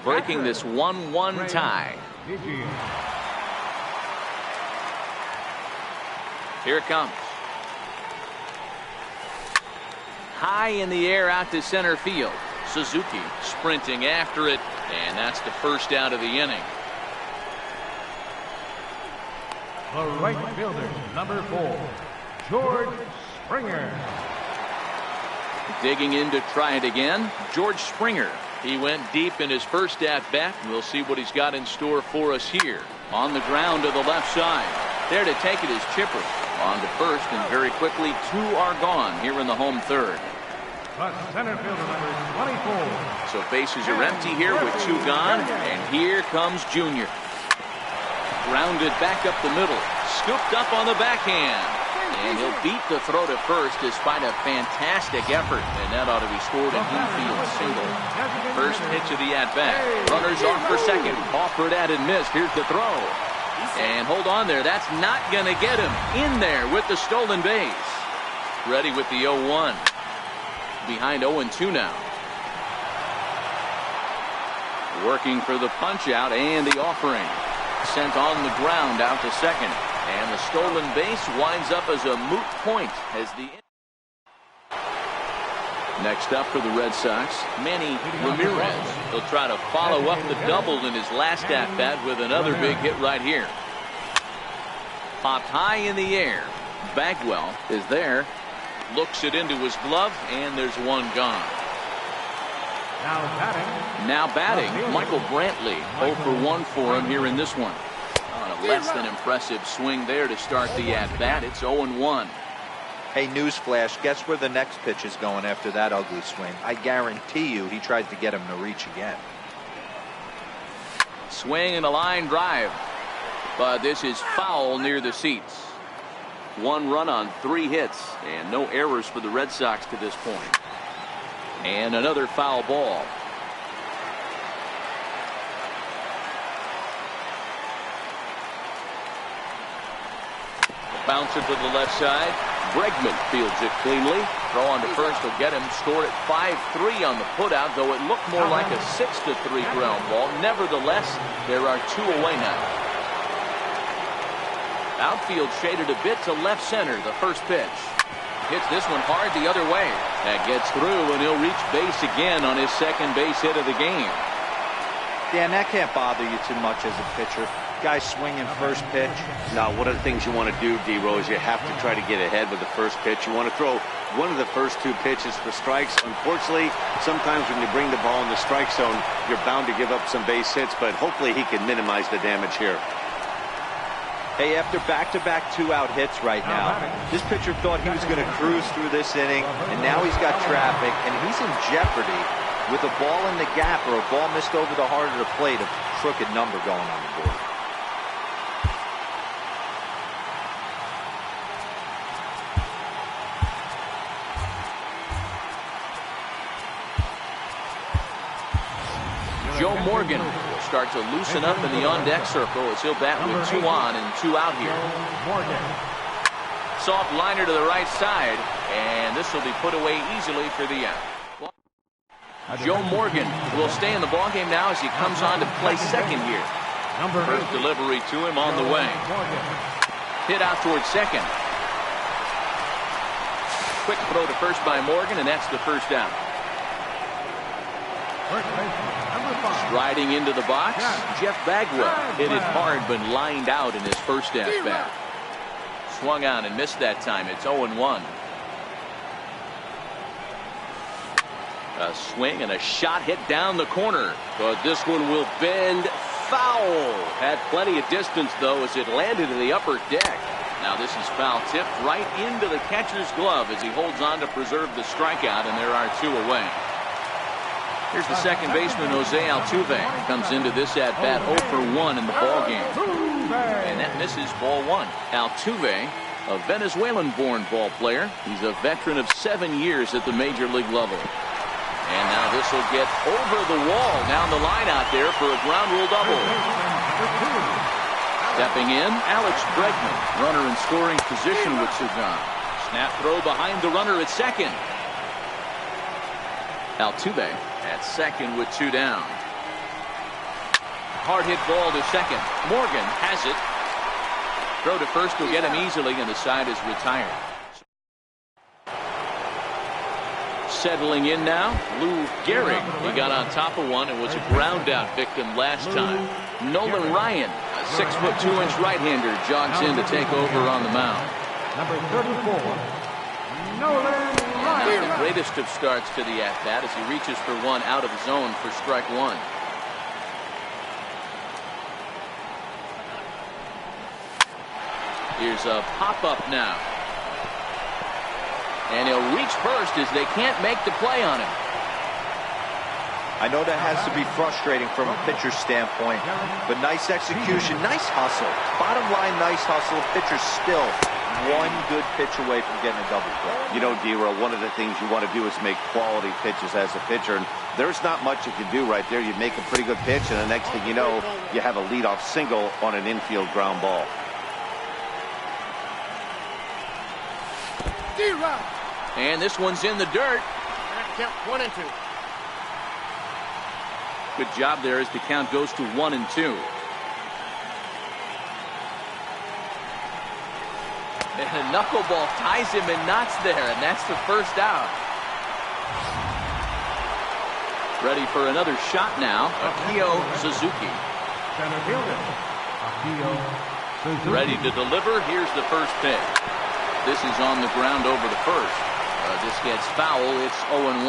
breaking this 1-1 tie. Here it comes. High in the air out to center field. Suzuki sprinting after it, and that's the first out of the inning. The right fielder, number 4, George Springer. Digging in to try it again, George Springer. He went deep in his first at-bat, and we'll see what he's got in store for us here. On the ground to the left side. There to take it is Chipper. On to first, and very quickly 2 are gone here in the home third. The center fielder, number 24. So bases are empty here with 2 gone, and here comes Junior. Grounded back up the middle, scooped up on the backhand, and he'll beat the throw to first despite a fantastic effort, and that ought to be scored an infield single. First pitch of the at-bat. Runners off for second. Offered at and missed. Here's the throw. And hold on there. That's not going to get him. In there with the stolen base. Ready with the 0-1. Behind 0-2 now. Working for the punch out and the offering. Sent on the ground out to second. And the stolen base winds up as a moot point as the next up for the Red Sox, Manny Ramirez. He'll try to follow up the double in his last at-bat with another big hit right here. Popped high in the air. Bagwell is there. Looks it into his glove, and there's 1 gone. Now batting, Michael Brantley. 0 for 1 for him here in this one. On a less than impressive swing there to start the at-bat. It's 0-1. Hey, newsflash, guess where the next pitch is going after that ugly swing? I guarantee you he tries to get him to reach again. Swing and a line drive. But this is foul near the seats. 1 run on 3 hits, and no errors for the Red Sox to this point. And another foul ball. Bouncer to the left side. Bregman fields it cleanly. Throw on to first will get him. Scored at 5-3 on the putout, though it looked more like a 6-3 ground ball. Nevertheless, there are 2 away now. Outfield shaded a bit to left center. The first pitch. Hits this one hard the other way. That gets through, and he'll reach base again on his second base hit of the game. Dan, that can't bother you too much as a pitcher. Guy swinging first pitch. Now, one of the things you want to do, D-Rose, you have to try to get ahead with the first pitch. You want to throw one of the first 2 pitches for strikes. Unfortunately, sometimes when you bring the ball in the strike zone, you're bound to give up some base hits, but hopefully he can minimize the damage here. Hey, after back-to-back 2-out hits right now, this pitcher thought he was going to cruise through this inning, and now he's got traffic, and he's in jeopardy with a ball in the gap or a ball missed over the heart of the plate, a crooked number going on the board. Joe Morgan will start to loosen up in the on-deck circle as he'll bat with 2 on and 2 out here. Soft liner to the right side, and this will be put away easily for the out. Joe Morgan will stay in the ballgame now as he comes on to play second here. First delivery to him on the way. Hit out towards second. Quick throw to first by Morgan, and that's the first out. Striding into the box, Jeff Bagwell hit it hard but lined out in his first at-bat. Swung on and missed that time. It's 0-1. A swing and a shot hit down the corner, but this one will bend foul. Had plenty of distance though as it landed in the upper deck. Now this is foul tipped right into the catcher's glove as he holds on to preserve the strikeout, and there are 2 away. Here's the second baseman, Jose Altuve. Comes into this at-bat 0 for 1 in the ballgame. And that misses ball 1. Altuve, a Venezuelan-born ball player. He's a veteran of 7 years at the major league level. And now this will get over the wall down the line out there for a ground rule double. Stepping in, Alex Bregman. Runner in scoring position with Sugan. Snap throw behind the runner at second. Altuve at second with 2 down. hard hit ball to second. Morgan has it. Throw to first will get him easily, and the side is retired. Settling in now, Lou Gehrig. He got on top of one and was a ground out victim last time. Nolan Ryan, a 6'2" right-hander, jogs in to take over on the mound. Number 34, Nolan Ryan. Not the greatest of starts to the at-bat as he reaches for one out of zone for strike one. Here's a pop-up now. And he'll reach first as they can't make the play on him. I know that has to be frustrating from a pitcher's standpoint, but nice execution, nice hustle. Bottom line, nice hustle. Pitcher's still one good pitch away from getting a double play. You know, D-Roll, one of the things you want to do is make quality pitches as a pitcher, and there's not much you can do right there. You make a pretty good pitch, and the next thing you know, you have a leadoff single on an infield ground ball. And this one's in the dirt. Count 1 and 2. Good job there as the count goes to 1 and 2. And a knuckleball ties him in knots there, and that's the first out. Ready for another shot now. Akio Suzuki. Center fielder, Akio Suzuki. Ready to deliver. Here's the first pitch. This is on the ground over the first. This gets foul. It's 0-1.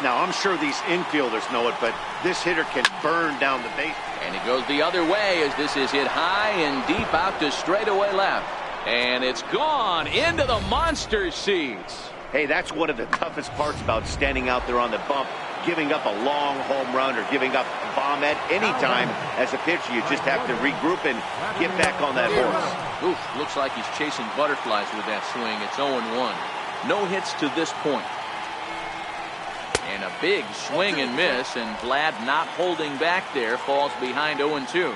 Now, I'm sure these infielders know it, but this hitter can burn down the base. And it goes the other way as this is hit high and deep out to straightaway left. And it's gone into the monster seats. Hey, that's one of the toughest parts about standing out there on the bump. Giving up a long home run or giving up a bomb at any time as a pitcher. You just have to regroup and get back on that horse. Oof, looks like he's chasing butterflies with that swing. It's 0-1. No hits to this point. And a big swing and miss, and Vlad not holding back there, falls behind 0-2.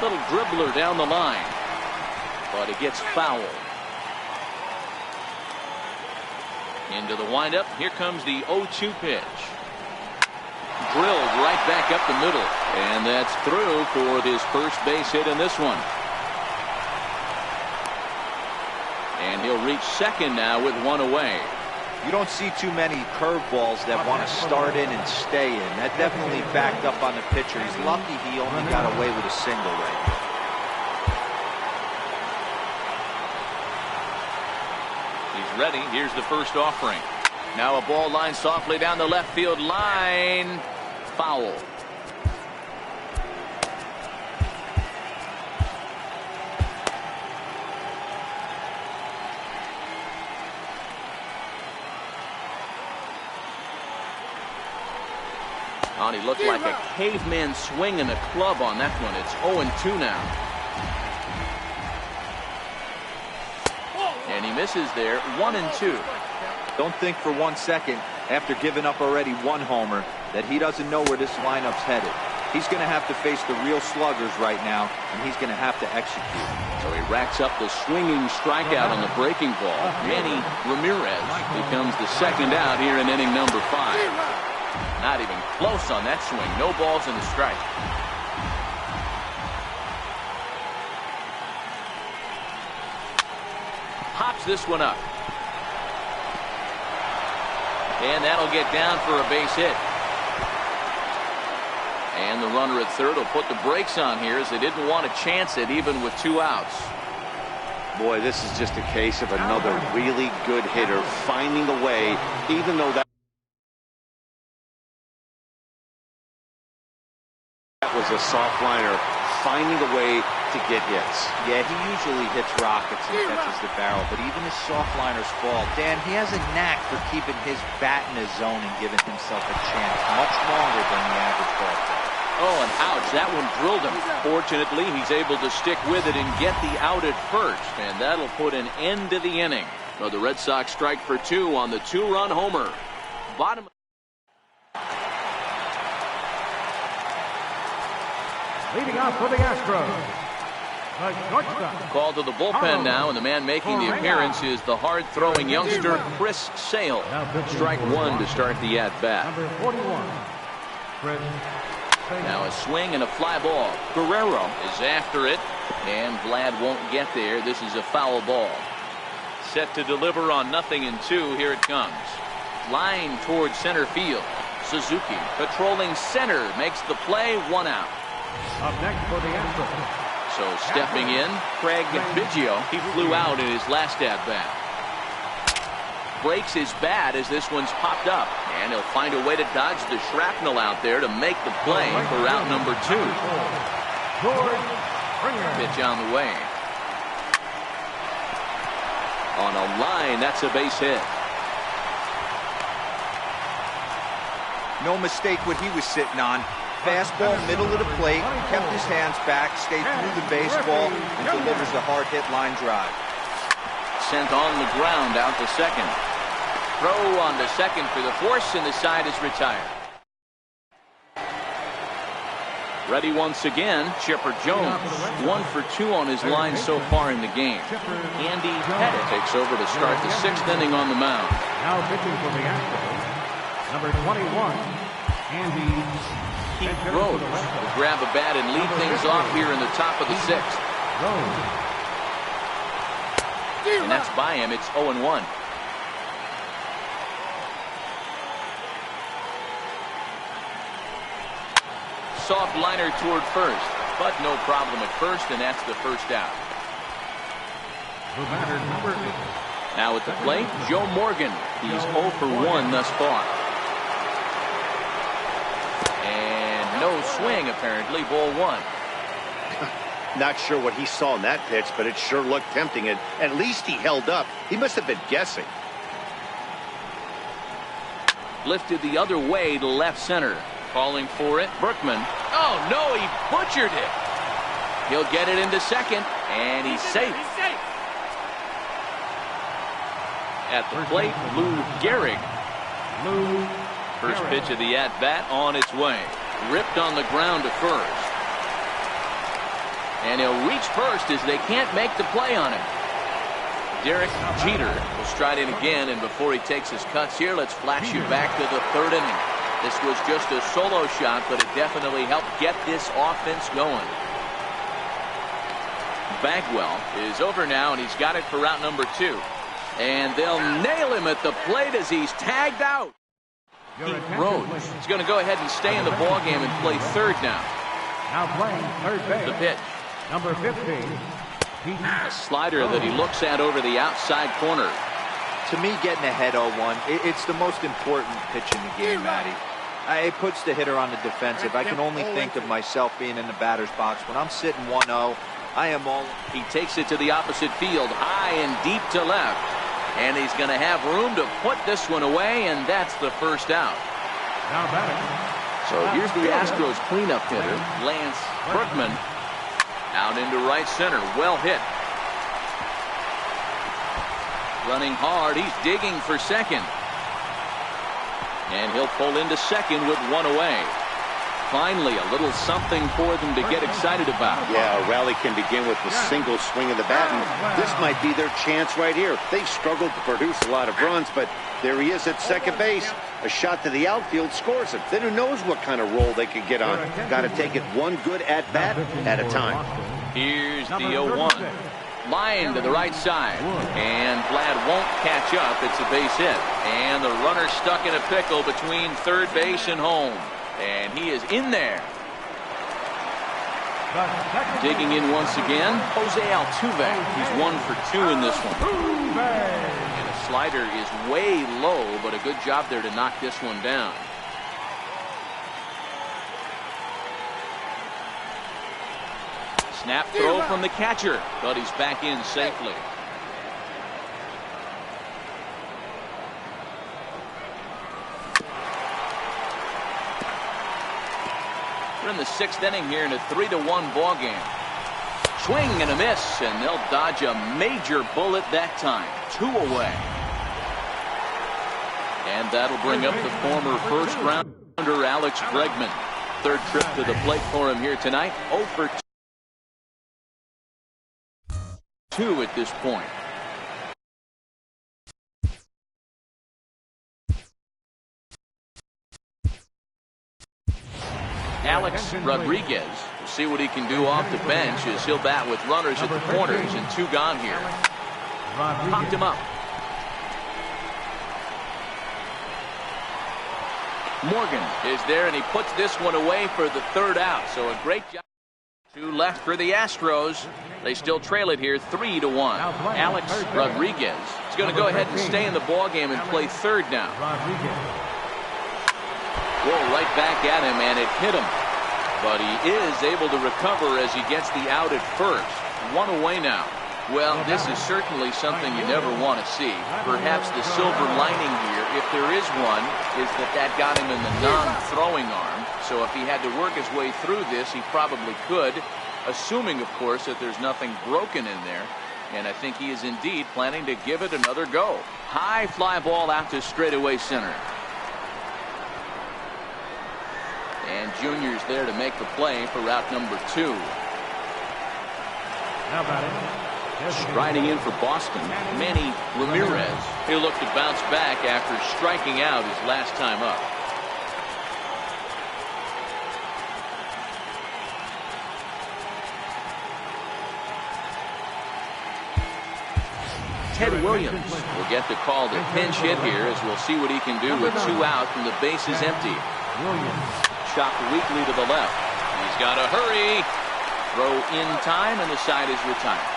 Little dribbler down the line, but it gets fouled. Into the windup. Here comes the 0-2 pitch. Drilled right back up the middle. And that's through for his first base hit in this one. And he'll reach second now with one away. You don't see too many curveballs that want to start in and stay in. That definitely backed up on the pitcher. He's lucky he only got away with a single right here. He's ready. Here's the first offering. Now a ball line softly down the left field line. Foul. Oh, he looked like a caveman swinging a club on that one. It's 0-2 now. And he misses there. 1-2. Don't think for 1 second, after giving up already one homer, that he doesn't know where this lineup's headed. He's going to have to face the real sluggers right now, and he's going to have to execute. So he racks up the swinging strikeout on the breaking ball. Manny Ramirez becomes the second out here in inning number 5. Not even close on that swing. No balls in the strike. Pops this one up. And that'll get down for a base hit. And the runner at third will put the brakes on here as they didn't want to chance it even with 2 outs. Boy, this is just a case of another really good hitter finding a way, even though that was a soft liner, finding a way to get hits. Yeah, he usually hits rockets and catches the barrel, but even his soft liners fall. Dan, he has a knack for keeping his bat in his zone and giving himself a chance much longer than the average ball player. Oh, and ouch, that one drilled him. Fortunately, he's able to stick with it and get the out at first, and that'll put an end to the inning. So the Red Sox strike for 2 on the 2-run homer. Bottom. Leading off for the Astros, the shortstop. Called to the bullpen now, and the man making the appearance is the hard-throwing youngster Chris Sale. Strike 1 to start the at-bat. Number 41, Now a swing and a fly ball. Guerrero is after it, and Vlad won't get there. This is a foul ball. Set to deliver on 0-2. Here it comes. Line towards center field. Suzuki patrolling center makes the play. 1 out. Up next for the Astros. So stepping in, Craig Biggio. He flew out in his last at-bat. Breaks his bat as this one's popped up, and he'll find a way to dodge the shrapnel out there to make the play for out number 2. Pitch on the way. On a line, that's a base hit. No mistake what he was sitting on. Fastball, middle of the plate, kept his hands back, stayed through the baseball, and delivers a hard hit line drive. Sent on the ground out to second. Throw on to second for the force, and the side is retired. Ready once again, Chipper Jones. 1 for 2 on his line so far in the game. Andy Pettit takes over to start the 6th inning on the mound. Now pitching for the Astros, number 21, Andy Pete Rose will grab a bat and lead things off here in the top of the 6th. And that's by him. It's 0-1. Soft liner toward first, but no problem at first, and that's the first out. The batter, number 8. Now at the plate, Joe Morgan. He's 0 for 1 thus far. And no swing, apparently. Ball 1. Not sure what he saw in that pitch, but it sure looked tempting, and at least he held up. He must have been guessing. Lifted the other way to left center. Calling for it, Berkman. Oh, no, he butchered it. He'll get it into second, and he's safe. At the plate, Lou Gehrig. First pitch of the at-bat on its way. Ripped on the ground to first. And he'll reach first as they can't make the play on him. Derek Jeter will stride in again, and before he takes his cuts here, let's flash you back to the 3rd inning. This was just a solo shot, but it definitely helped get this offense going. Bagwell is over now, and he's got it for route number 2. And they'll nail him at the plate as he's tagged out. Pete Rose is going to go ahead and stay in the ballgame and play third now. Now playing third base. The pitch. Number 15. A slider that he looks at over the outside corner. To me, getting ahead 0-1, it's the most important pitch in the game, Matty. It puts the hitter on the defensive. I can only think of myself being in the batter's box. When I'm sitting 1-0, I am all... He takes it to the opposite field, high and deep to left. And he's going to have room to put this one away, and that's the first out. Now batting. So here's the Astros cleanup hitter, Lance Berkman. Out into right center, well hit. Running hard, he's digging for second. And he'll pull into second with 1 away. Finally, a little something for them to get excited about. Yeah, a rally can begin with a single swing of the bat, and this might be their chance right here. They've struggled to produce a lot of runs, but there he is at second base. A shot to the outfield scores it. Then who knows what kind of roll they could get on. Got to take it one good at-bat at a time. Here's the 0-1. Line to the right side. And Vlad won't catch up. It's a base hit. And the runner stuck in a pickle between third base and home. And he is in there. Digging in once again, Jose Altuve. He's 1 for 2 in this one. And the slider is way low, but a good job there to knock this one down. Snap throw from the catcher, but he's back in safely. We're in the 6th inning here in a 3-1 ball game. Swing and a miss, and they'll dodge a major bullet that time. 2 away. And that'll bring up the former first rounder Alex Bregman. Third trip to the plate for him here tonight. 0 for 2 at this point. Alex Rodriguez. We'll see what he can do off the bench as he'll bat with runners at the corners and 2 gone here. Popped him up. Morgan is there, and he puts this one away for the 3rd out. So a great job. 2 left for the Astros. They still trail it here 3-1. Alex Rodriguez is going to go ahead and stay in the ballgame and play 3rd now. Whoa, right back at him, and it hit him. But he is able to recover as he gets the out at first. 1 away now. Well, this is certainly something you never want to see. Perhaps the silver lining here, if there is one, is that got him in the non-throwing arm. So if he had to work his way through this, he probably could, assuming, of course, that there's nothing broken in there. And I think he is indeed planning to give it another go. High fly ball out to straightaway center. And Junior's there to make the play for route number 2. How about it? Striding in for Boston, Manny Ramirez. He'll look to bounce back after striking out his last time up. Ted Williams will get the call to pinch hit here, as we'll see what he can do with 2 out and the base is empty. Chopped weakly to the left. He's got to hurry. Throw in time, and the side is retired.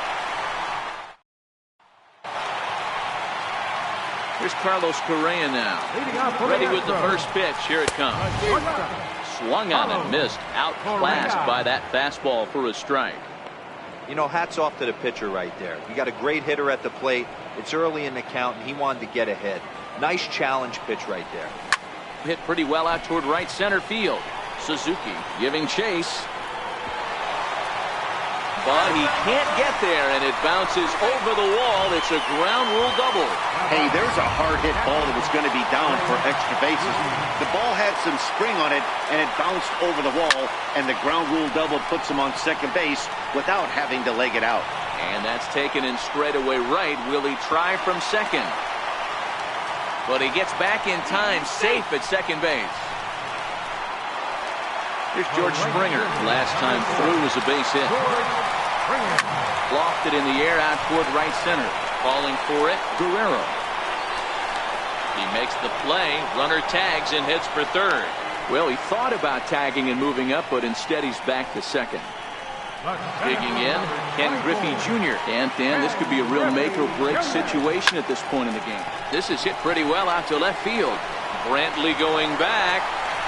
Here's Carlos Correa now. Ready with the first pitch. Here it comes. Swung on and missed. Outclassed by that fastball for a strike. You know, hats off to the pitcher right there. You got a great hitter at the plate. It's early in the count, and he wanted to get ahead. Nice challenge pitch right there. Hit pretty well out toward right center field. Suzuki giving chase. But he can't get there, and it bounces over the wall. It's a ground rule double. Hey, there's a hard hit ball that was going to be down for extra bases. The ball had some spring on it, and it bounced over the wall, and the ground rule double puts him on second base without having to leg it out. And that's taken in straightaway right. Will he try from second? But he gets back in time, safe at second base. Here's George Springer. Last time through was a base hit. Lofted in the air out toward right center. Calling for it, Guerrero. He makes the play. Runner tags and hits for 3rd. Well, he thought about tagging and moving up, but instead he's back to second. Digging in, Ken Griffey Jr. And Dan, this could be a real make-or-break situation at this point in the game. This is hit pretty well out to left field. Brantley going back,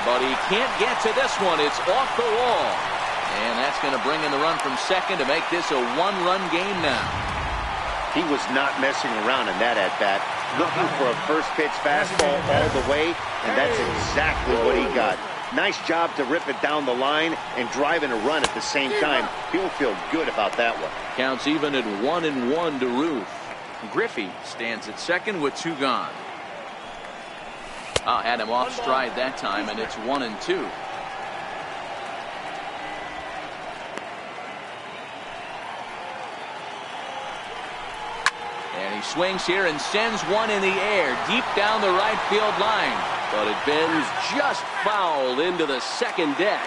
but he can't get to this one. It's off the wall. And that's going to bring in the run from second to make this a 1-run game now. He was not messing around in that at-bat. Looking for a first-pitch fastball all the way, and that's exactly what he got. Nice job to rip it down the line and drive in a run at the same time. He'll feel good about that one. Counts even at 1-1 to Ruth. Griffey stands at second with 2 gone. Had him off stride that time, and it's 1-2. And he swings here and sends one in the air deep down the right field line. But it bends just foul into the second deck.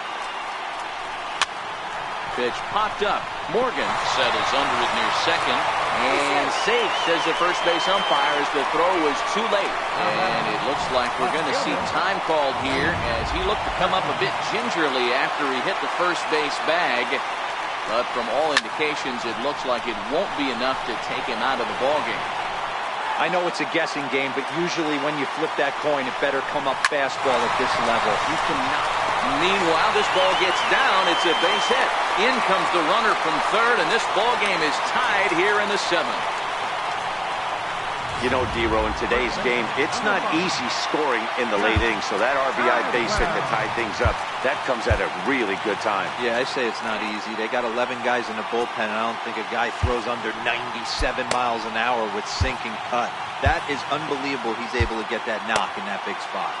Pitch popped up. Morgan settles under it near second. And safe, says the first base umpire, as the throw was too late. And it looks like we're going to see time called here as he looked to come up a bit gingerly after he hit the first base bag. But from all indications, it looks like it won't be enough to take him out of the ballgame. I know it's a guessing game, but usually when you flip that coin, it better come up fastball at this level. You cannot. Meanwhile, this ball gets down. It's a base hit. In comes the runner from third, and this ball game is tied here in the 7th. You know, D-Row, in today's game, it's not easy scoring in the late innings, so that RBI base hit that tied things up, that comes at a really good time. Yeah, I say it's not easy. They got 11 guys in the bullpen, and I don't think a guy throws under 97 miles an hour with sink and cut. That is unbelievable he's able to get that knock in that big spot.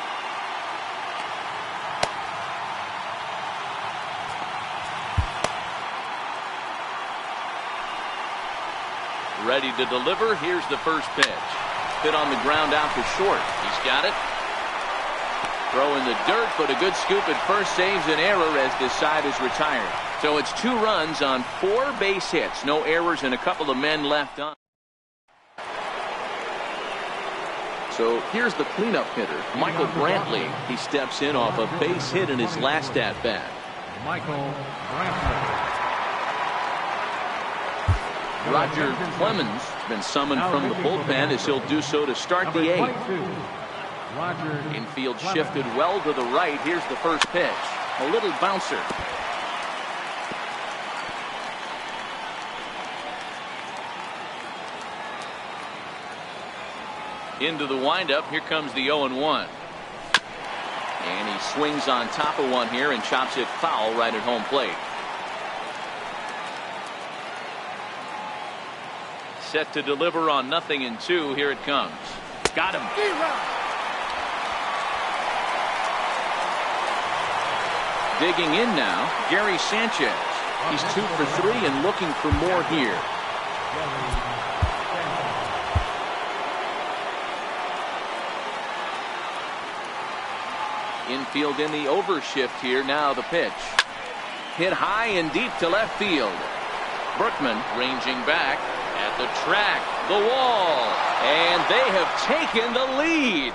Ready to deliver. Here's the first pitch. Hit on the ground out to short. He's got it. Throw in the dirt, but a good scoop at first saves an error as this side is retired. So it's 2 runs on 4 base hits. No errors and a couple of men left on. So here's the cleanup hitter, Michael Brantley. He steps in off a base hit in his last at-bat. Michael Brantley. Roger Clemens been summoned from the bullpen as he'll do so to start the 8th. Infield shifted well to the right. Here's the first pitch. A little bouncer. Into the windup. Here comes the 0-1. And he swings on top of one here and chops it foul right at home plate. Set to deliver on 0-2. Here it comes. Got him. Digging in now, Gary Sanchez. He's 2 for 3 and looking for more here. Infield in the overshift here. Now the pitch. Hit high and deep to left field. Berkman ranging back at the track, the wall, and they have taken the lead.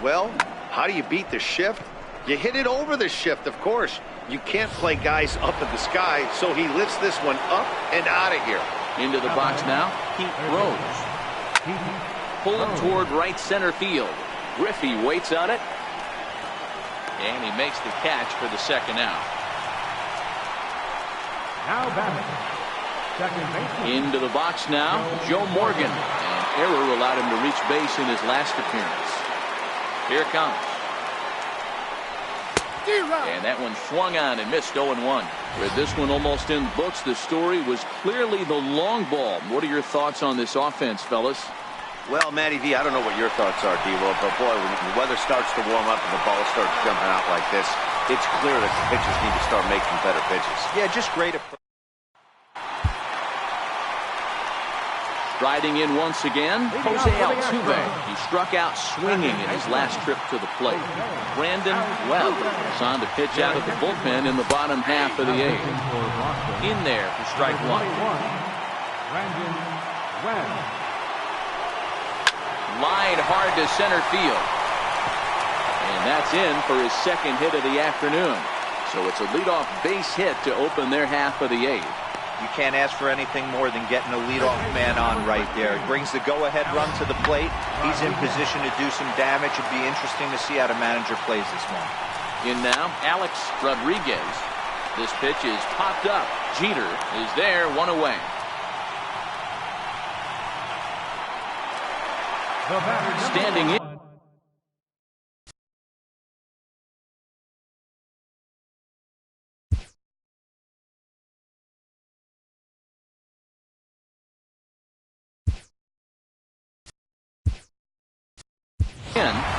Well, how do you beat the shift? You hit it over the shift, of course. You can't play guys up in the sky, so he lifts this one up and out of here. Into the box now, Pete Rose. Pulled toward right center field. Griffey waits on it. And he makes the catch for the second out. Now batting. Second baseman. Into the box now, Joe Morgan. An error allowed him to reach base in his last appearance. Here it comes. And that one swung on and missed 0-1. With this one almost in books, the story was clearly the long ball. What are your thoughts on this offense, fellas? Well, Matty V, I don't know what your thoughts are, D-Lo, but boy, when the weather starts to warm up and the ball starts jumping out like this, it's clear that the pitchers need to start making better pitches. Yeah, just great. Riding in once again, Jose Altuve. He struck out swinging in his last trip to the plate. Brandon Webb is on to pitch out of the bullpen in the bottom half of the 8th. In there for strike 1. Brandon Webb. Line hard to center field. And that's in for his second hit of the afternoon. So it's a leadoff base hit to open their half of the 8th. You can't ask for anything more than getting a leadoff man on right there. It brings the go-ahead run to the plate. He's in position to do some damage. It'd be interesting to see how the manager plays this one. In now, Alex Rodriguez. This pitch is popped up. Jeter is there, 1 away. Standing in.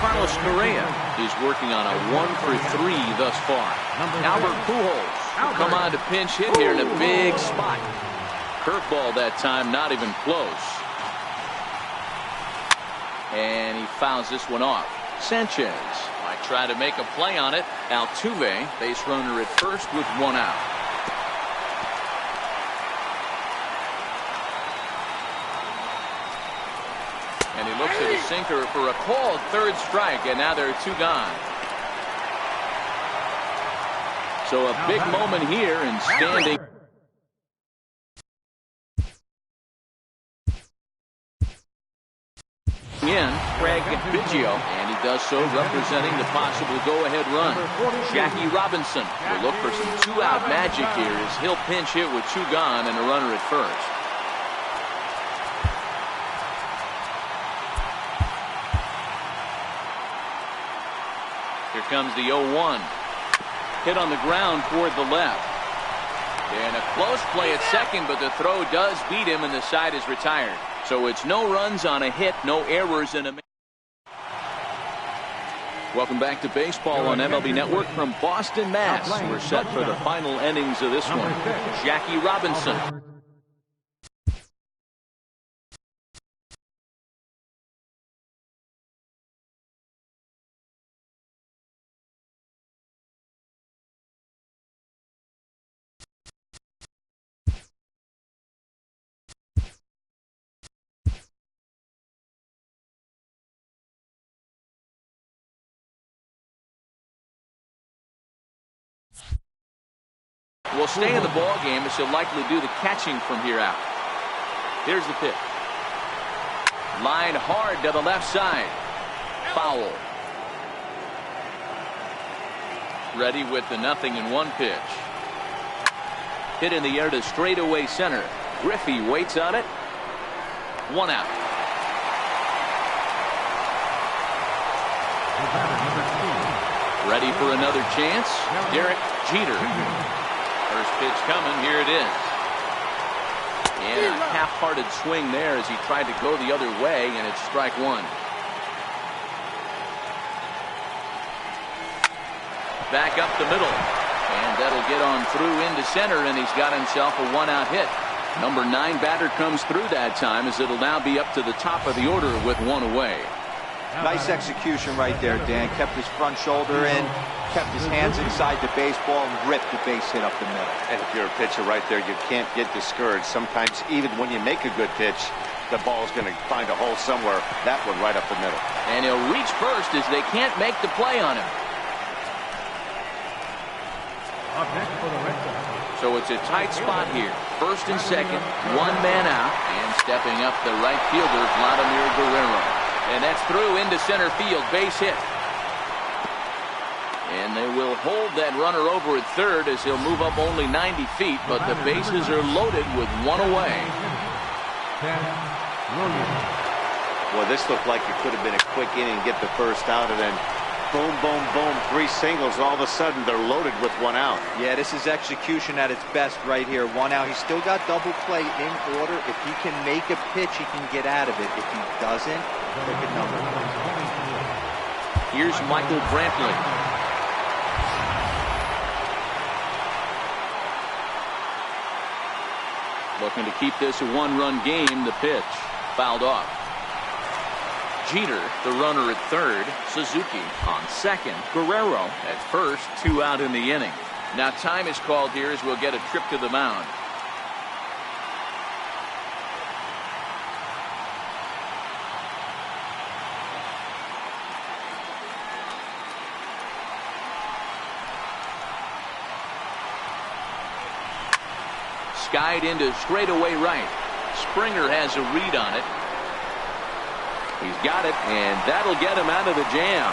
Carlos Correa is working on a 1 for 3 thus far. Albert Pujols will come on to pinch hit here in a big spot. Curveball that time, not even close. And he fouls this one off. Sanchez might try to make a play on it. Altuve, base runner at first with 1 out. And he looks at a sinker for a called 3rd strike, and now there are 2 gone. So a big moment here, and standing in, Craig Biggio, and he does so representing the possible go-ahead run. Jackie Robinson will look for some 2-out magic here as he'll pinch hit with 2 gone and a runner at first. Here comes the 0-1. Hit on the ground toward the left. And a close play at second, but the throw does beat him, and the side is retired. So it's no runs on a hit, no errors in a. Welcome back to baseball on MLB Network from Boston, Mass. We're set for the final innings of this one. Jackie Robinson will stay in the ball game as he'll likely do the catching from here out. Here's the pitch. Line hard to the left side. Foul. Ready with the 0-1 pitch. Hit in the air to straightaway center. Griffey waits on it. 1 out. Ready for another chance. Derek Jeter. First pitch coming. Here it is. And a half-hearted swing there as he tried to go the other way, and it's strike 1. Back up the middle. And that'll get on through into center, and he's got himself a 1-out hit. Number 9 batter comes through that time as it'll now be up to the top of the order with 1 away. Nice execution right there, Dan. Kept his front shoulder in, kept his hands inside the baseball, and ripped the base hit up the middle. And if you're a pitcher right there, you can't get discouraged. Sometimes even when you make a good pitch, the ball's going to find a hole somewhere. That one right up the middle. And he'll reach first as they can't make the play on him. So it's a tight spot here. First and second, 1 man out, and stepping up the right fielder, Vladimir Guerrero. And that's through into center field, base hit. And they will hold that runner over at third as he'll move up only 90 feet, but the bases are loaded with 1 away. Well, this looked like it could have been a quick inning, get the first out, and then boom, boom, boom, 3 singles. All of a sudden, they're loaded with 1 out. Yeah, this is execution at its best right here. 1 out. He's still got double play in order. If he can make a pitch, he can get out of it. If he doesn't, look at number 1. Here's Michael Brantley. Looking to keep this a 1-run game. The pitch fouled off. Jeter, the runner at third. Suzuki on second. Guerrero at first. 2 out in the inning. Now time is called here as we'll get a trip to the mound. Skied into straightaway right. Springer has a read on it. He's got it, and that'll get him out of the jam.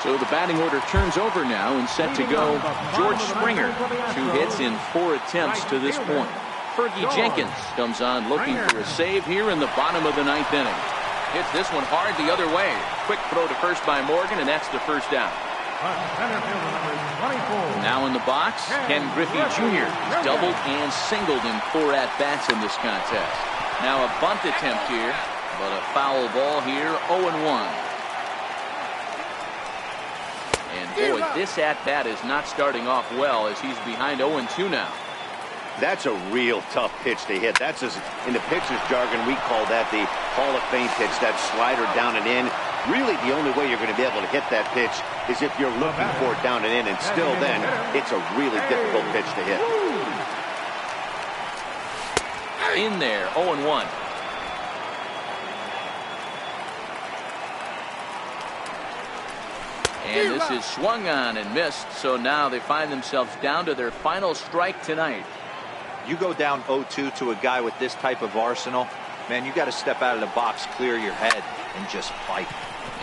So the batting order turns over now and set to go. George Springer, 2 hits in 4 attempts to this point. Fergie Jenkins comes on looking for a save here in the bottom of the 9th inning. Hits this one hard the other way. Quick throw to first by Morgan, and that's the first down. Now in the box, Ken Griffey Jr. He's doubled and singled in 4 at-bats in this contest. Now a bunt attempt here, but a foul ball here, 0-1. And boy, this at-bat is not starting off well as he's behind 0-2 now. That's a real tough pitch to hit. That's in the pitcher's jargon, we call that the Hall of Fame pitch, that slider down and in. Really, the only way you're going to be able to hit that pitch is if you're looking for it down and in, and still then, it's a really difficult pitch to hit. In there, 0-1. And this is swung on and missed, so now they find themselves down to their final strike tonight. You go down 0-2 to a guy with this type of arsenal, man, you got to step out of the box, clear your head, and just fight.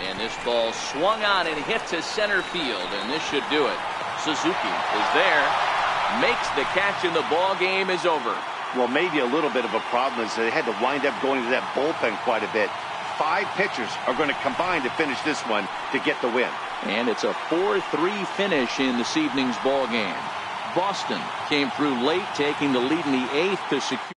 And this ball swung on and hit to center field, and this should do it. Suzuki is there, makes the catch, and the ball game is over. Well, maybe a little bit of a problem is they had to wind up going to that bullpen quite a bit. 5 pitchers are going to combine to finish this one to get the win. And it's a 4-3 finish in this evening's ball game. Boston came through late, taking the lead in the 8th to secure